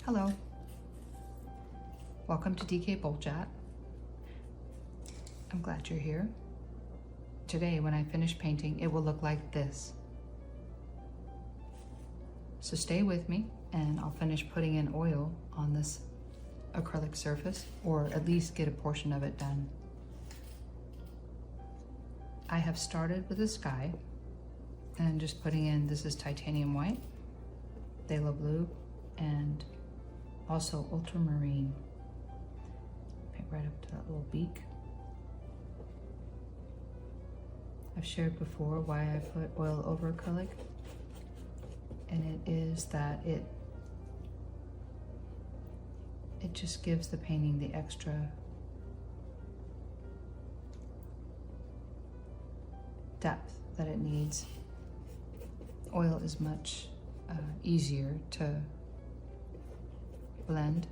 Hello, welcome to DK Bowl Chat. I'm glad you're here. Today, when I finish painting, it will look like this. So stay with me and I'll finish putting in oil on this acrylic surface, or at least get a portion of it done. I have started with the sky and just putting in, this is titanium white, phthalo blue, and also ultramarine. Paint right up to that little beak. I've shared before why I put oil over acrylic, and it is that it just gives the painting the extra depth that it needs. Oil is much easier to blend,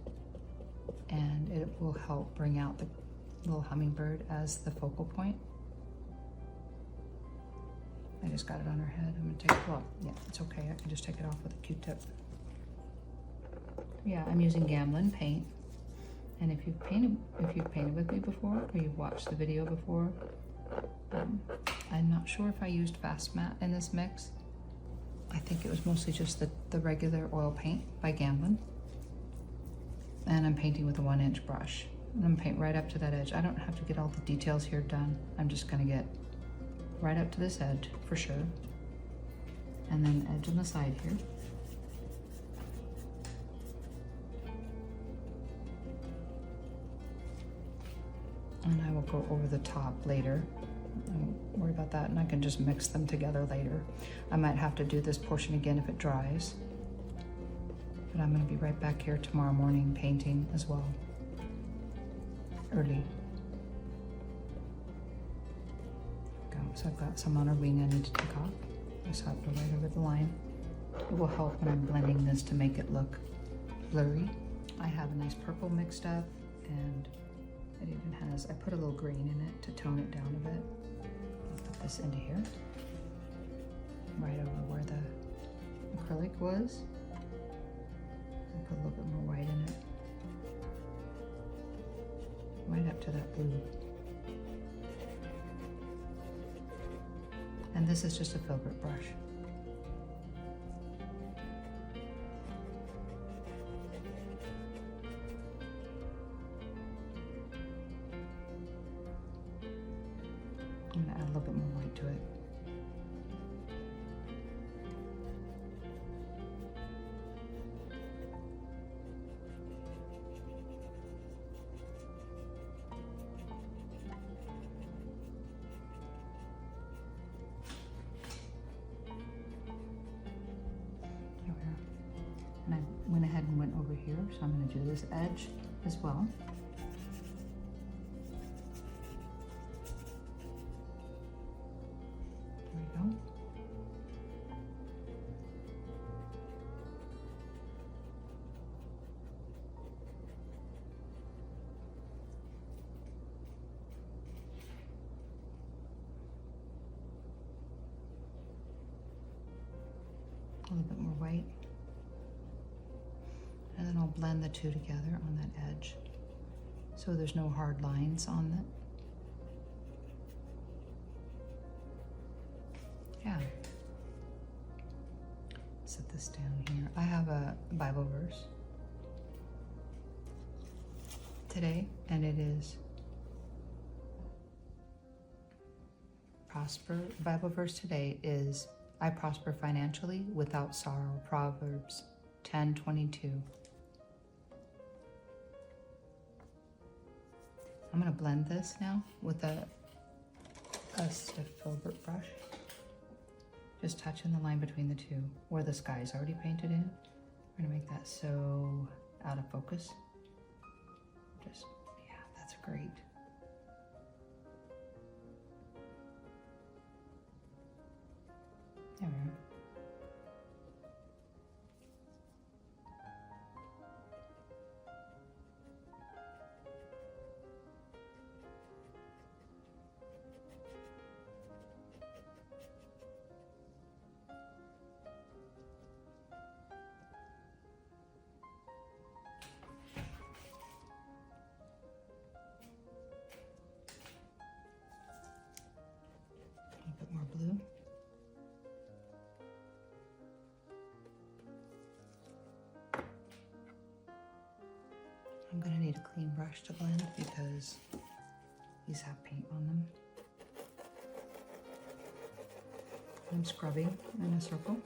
and it will help bring out the little hummingbird as the focal point. I just got it on her head. I'm gonna take it off. Yeah, it's okay. I can just take it off with a Q-tip. Yeah, I'm using Gamblin paint. And if you've painted with me before, or you've watched the video before, I'm not sure if I used Fast Matte in this mix. I think it was mostly just the regular oil paint by Gamblin. And I'm painting with a 1-inch brush. And I'm paint right up to that edge. I don't have to get all the details here done. I'm just gonna get right up to this edge for sure. And then edge on the side here. And I will go over the top later. I won't worry about that, and I can just mix them together later. I might have to do this portion again if it dries. But I'm gonna be right back here tomorrow morning painting as well. Early. So I've got some on her wing I need to take off. Just have to right over the line. It will help when I'm blending this to make it look blurry. I have a nice purple mixed up, and it even has, I put a little green in it to tone it down a bit. I'll put this into here, right over where the acrylic was. I'll put a little bit more white in it. Right up to that blue. And this is just a filbert brush. I'm gonna add a little bit more white to it. And I went ahead and went over here, so I'm going to do this edge as well. There we go. A little bit more white. And then I'll blend the two together on that edge, so there's no hard lines on it. Yeah. Set this down here. I have a Bible verse today, and it is prosper. The Bible verse today is, I prosper financially without sorrow. Proverbs 10:22. I'm gonna blend this now with a stiff filbert brush. Just touching the line between the two, where the sky is already painted in. We're gonna make that so out of focus. Just, yeah, that's great. There we go. need a clean brush to blend because these have paint on them. I'm scrubbing in a circle.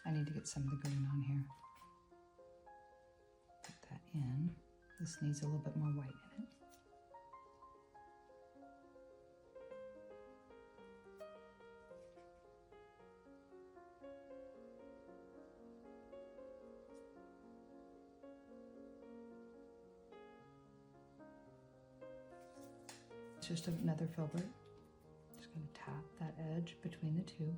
I need to get some of the green on here. Put that in. This needs a little bit more white in it. It's just another filbert. Just going to tap that edge between the two.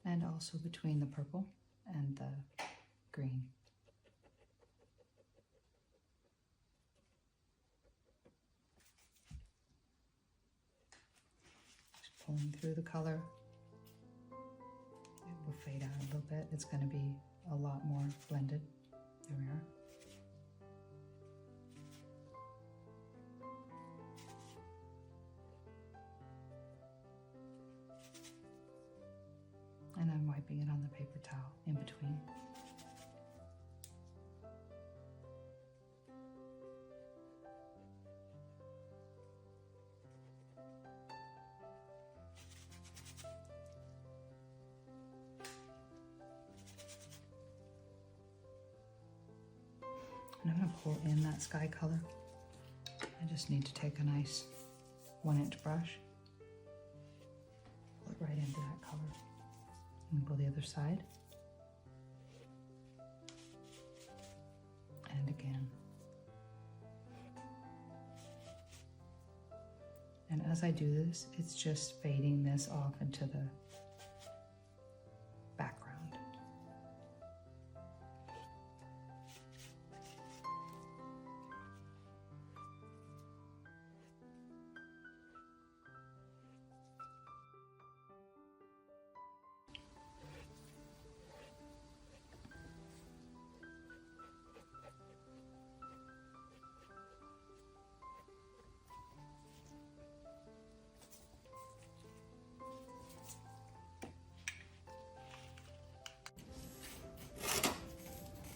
And also between the purple and the green. Just pulling through the color. It will fade out a little bit. It's going to be a lot more blended. There we are. And I'm wiping it on the paper towel in between. And I'm going to pull in that sky color. I just need to take a nice 1-inch brush, pull it right into that color. And go the other side. And again. And as I do this, it's just fading this off into the background.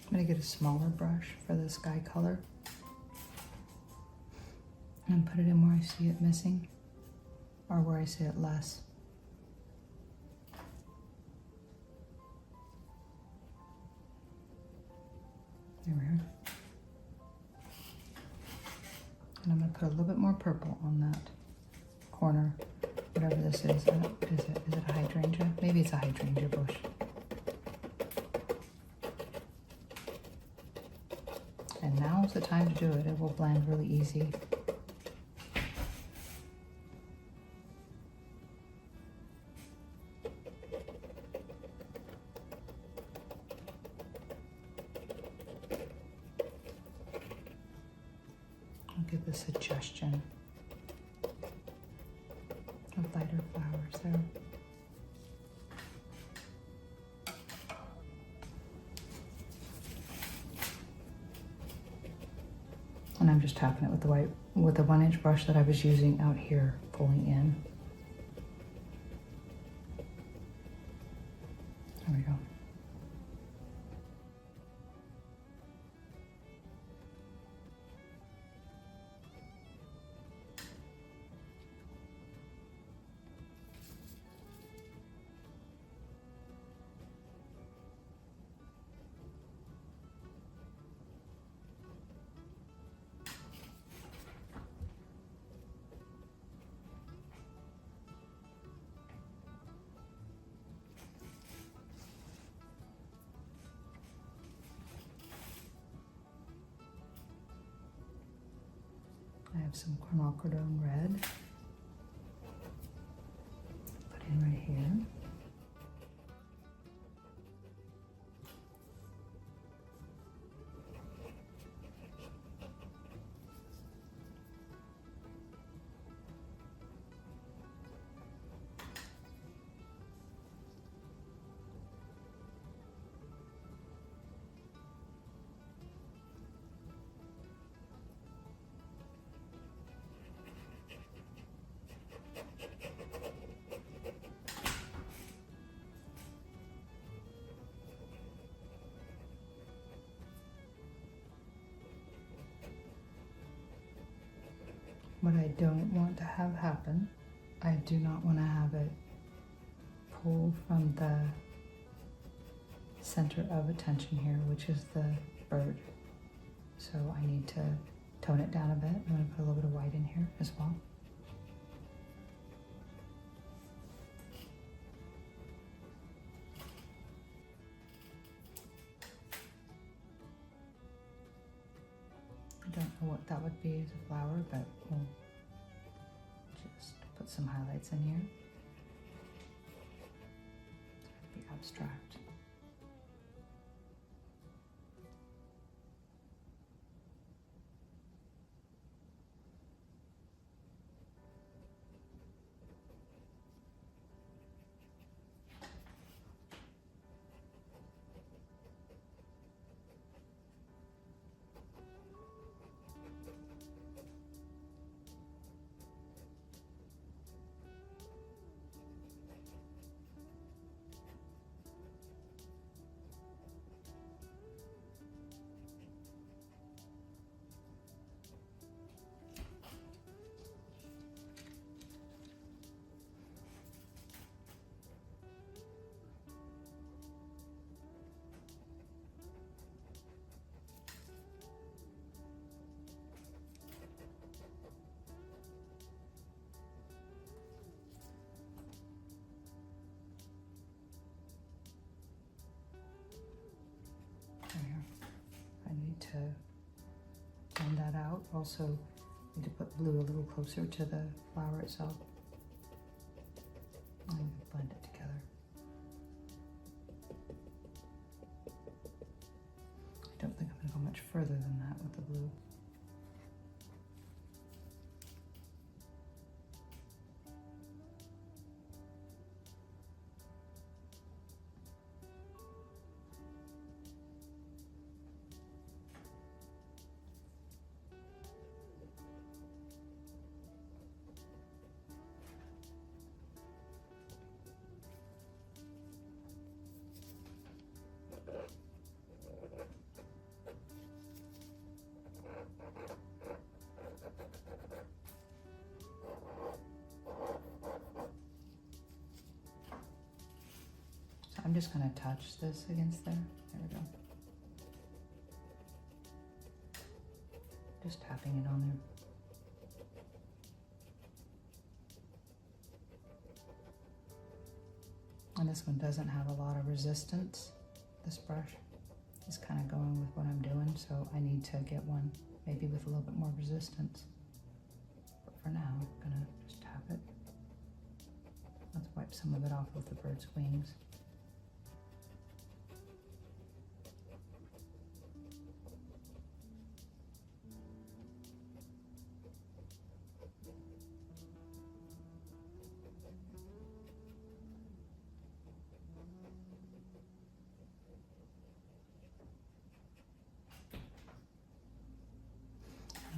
I'm going to get a smaller brush for the sky color and put it in where I see it missing or where I see it less. There we are. And I'm going to put a little bit more purple on that corner, whatever this is. Is it a hydrangea? Maybe it's a hydrangea bush. And now's the time to do it. It will blend really easy. I'll give the suggestion of lighter flowers there. And I'm just tapping it with the 1-inch brush that I was using out here, pulling in. There we go. have some quinacridone red. Put in right here. What I don't want to have happen, I do not want to have it pull from the center of attention here, which is the bird. So I need to tone it down a bit. I'm going to put a little bit of white in here as well. I don't know what that would be as a flower, but we'll just put some highlights in here. Be abstract. I need to blend that out. Also need to put blue a little closer to the flower itself. And blend it together. I don't think I'm going to go much further than that with the blue. I'm just going to touch this against there. There we go. Just tapping it on there. And this one doesn't have a lot of resistance. This brush is kind of going with what I'm doing, so I need to get one maybe with a little bit more resistance. But for now, I'm going to just tap it. Let's wipe some of it off of the bird's wings.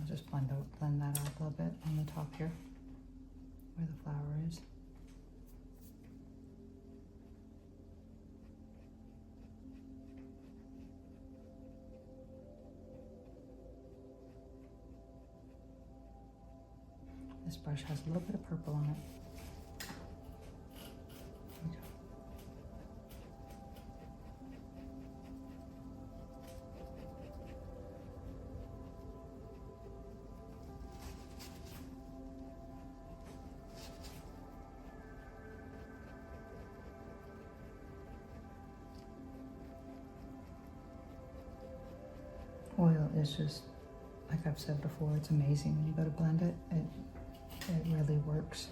I'll just blend that out a little bit on the top here, where the flower is. This brush has a little bit of purple on it. Oil is just like I've said before, it's amazing when you go to blend it. It really works.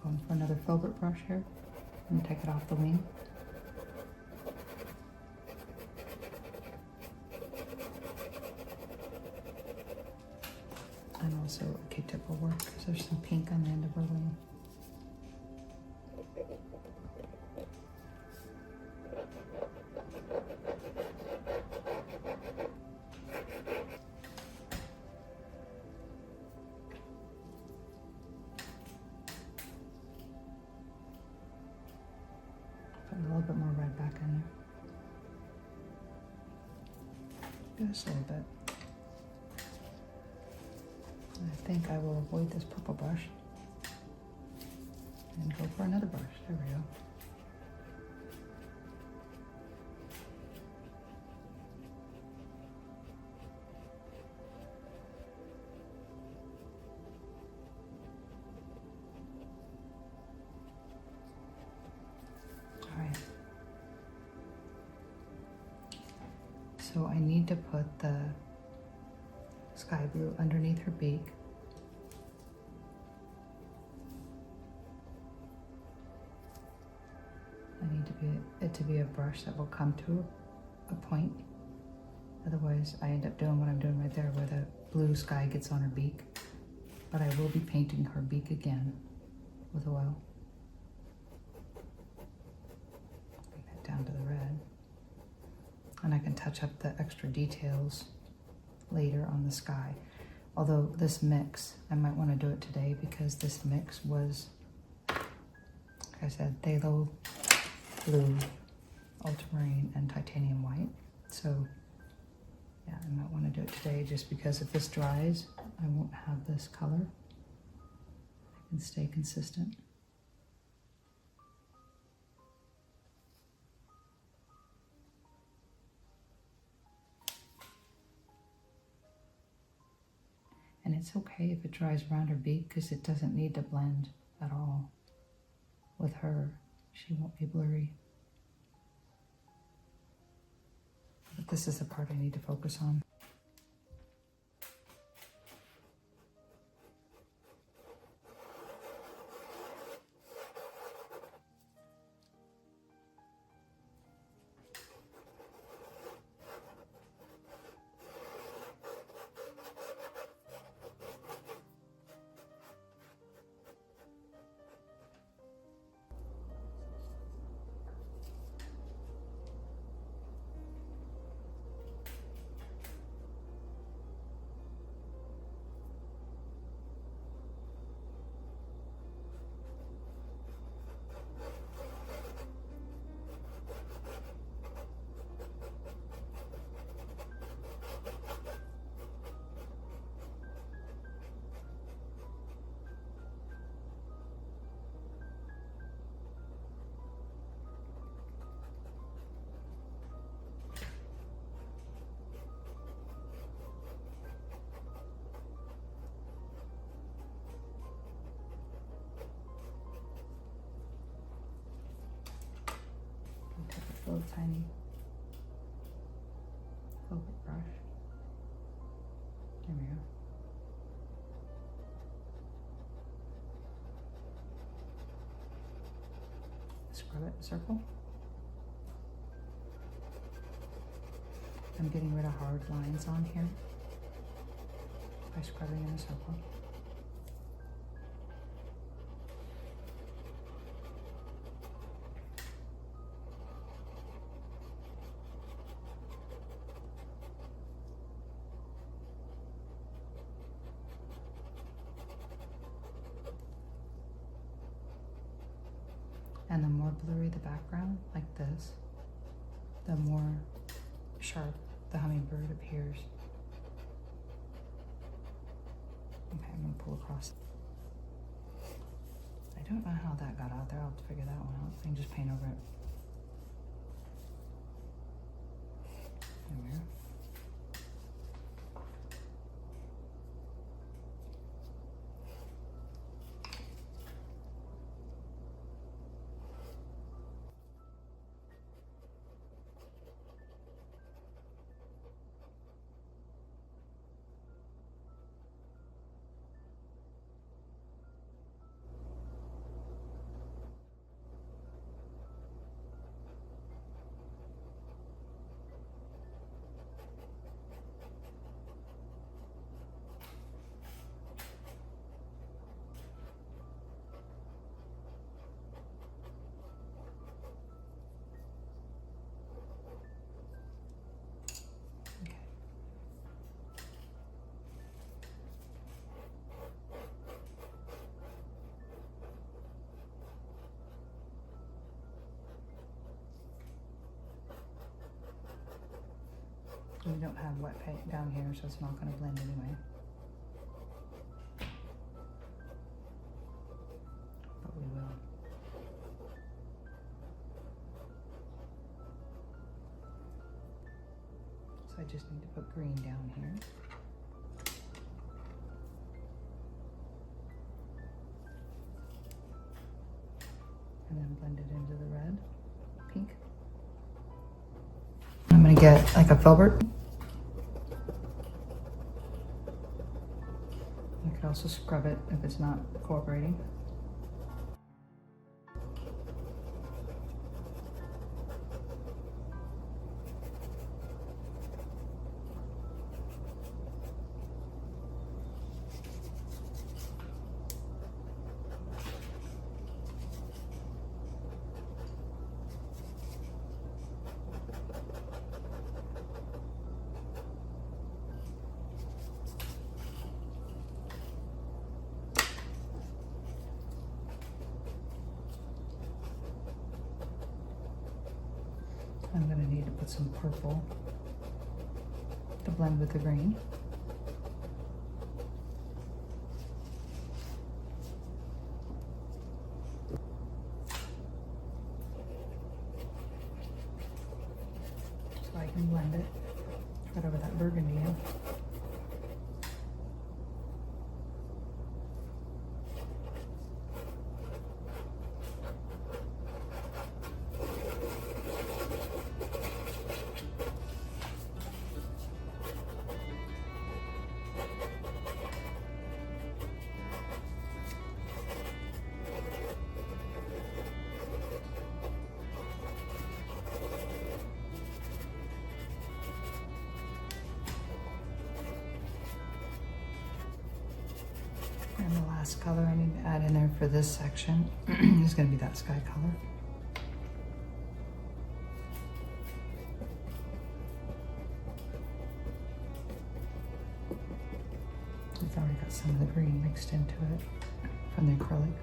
Going for another filbert brush here and take it off the wing. And also a Q-tip will work because there's some pink on the end of her wing. Put a little bit more red back in there. Just a little bit. I think I will avoid this purple brush and go for another brush. There we go. All right. So I need to put the sky blue underneath her beak. I need it to be a brush that will come to a point. Otherwise, I end up doing what I'm doing right there, where the blue sky gets on her beak. But I will be painting her beak again with oil. Bring that down to the red. And I can touch up the extra details later on the sky. Although this mix, I might want to do it today because this mix was, like I said, phthalo blue, ultramarine, and titanium white. So yeah, I might want to do it today just because if this dries, I won't have this color. I can stay consistent. And it's okay if it dries around her beak because it doesn't need to blend at all with her. She won't be blurry. But this is the part I need to focus on. Little tiny filbert brush. There we go. Scrub it in a circle. I'm getting rid of hard lines on here by scrubbing in a circle. And the more blurry the background, like this, the more sharp the hummingbird appears. Okay, I'm gonna pull across. I don't know how that got out there. I'll have to figure that one out. I can just paint over it. There we go. We don't have wet paint down here, so it's not going to blend anyway. But we will. So I just need to put green down here. And then blend it into the red, pink. I'm gonna get like a filbert. You could also scrub it if it's not cooperating. I'm going to need to put some purple to blend with the green. So I can blend it right over that burgundy. And the last color I need to add in there for this section is going to be that sky color. It's already got some of the green mixed into it from the acrylic.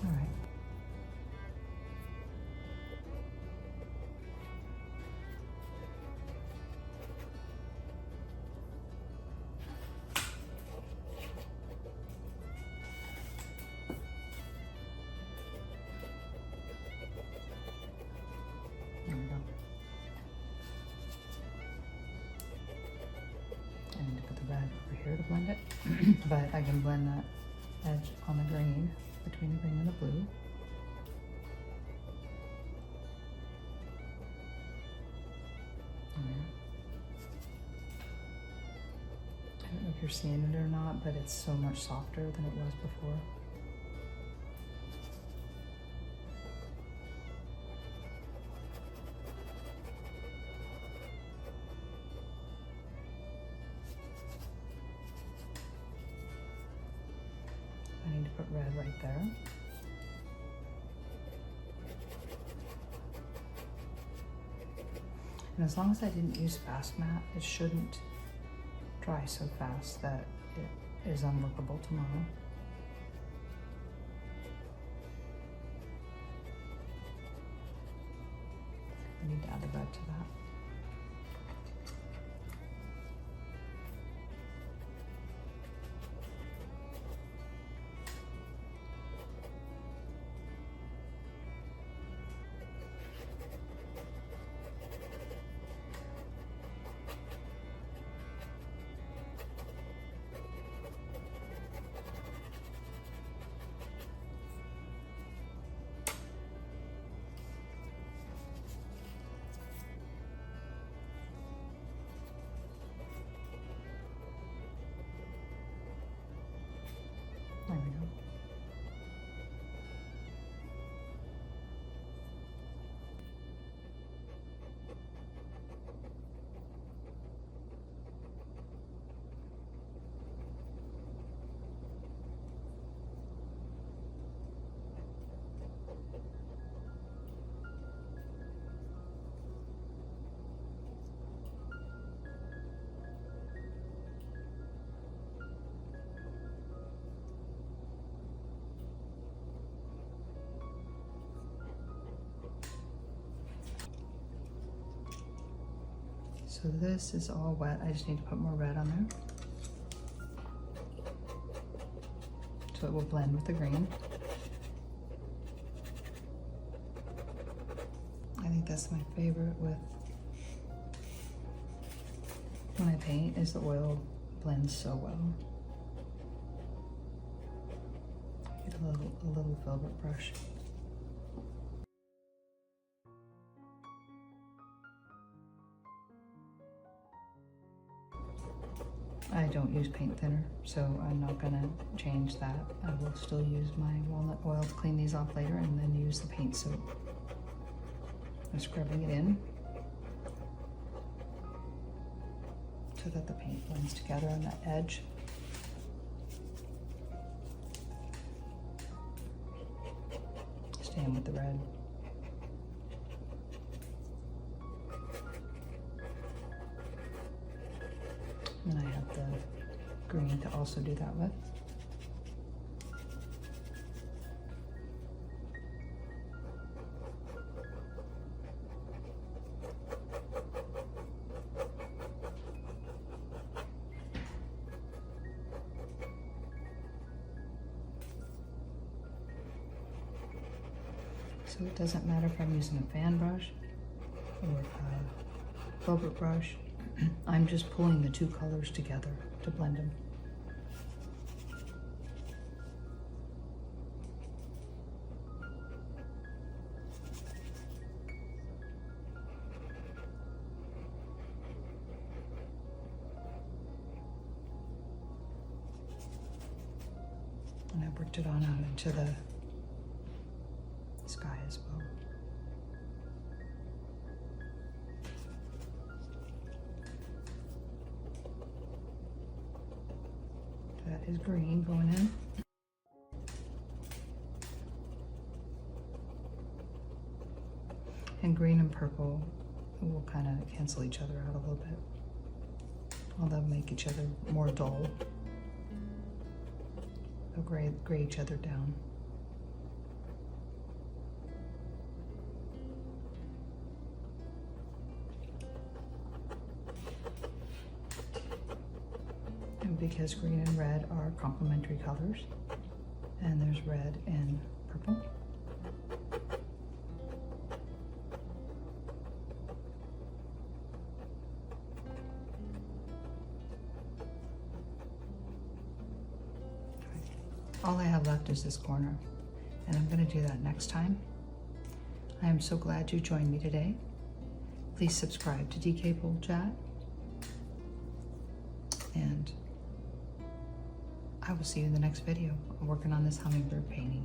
All right. There we go. I need to put the red over here to blend it, but I can blend that edge on the green, between the green and the blue. There. I don't know if you're seeing it or not, but it's so much softer than it was before. I need to put red right there. And as long as I didn't use fast matte, it shouldn't dry so fast that it is unlookable tomorrow. I need to add the red to that. So this is all wet. I just need to put more red on there. So it will blend with the green. I think that's my favorite with when I paint, is the oil blends so well. Get a little velvet brush. I don't use paint thinner, so I'm not gonna change that. I will still use my walnut oil to clean these off later and then use the paint soap. I'm scrubbing it in so that the paint blends together on that edge. Staying with the red. And I have the green to also do that with. So it doesn't matter if I'm using a fan brush or a velvet brush. I'm just pulling the two colors together to blend them. And I worked it on out into the sky as well. That is green going in. And green and purple will kind of cancel each other out a little bit. Although make each other more dull. They'll gray each other down. Because green and red are complementary colors, and there's red and purple. All I have left is this corner, and I'm going to do that next time. I am so glad you joined me today. Please subscribe to DK Bold Chat, and I will see you in the next video. I'm working on this hummingbird painting.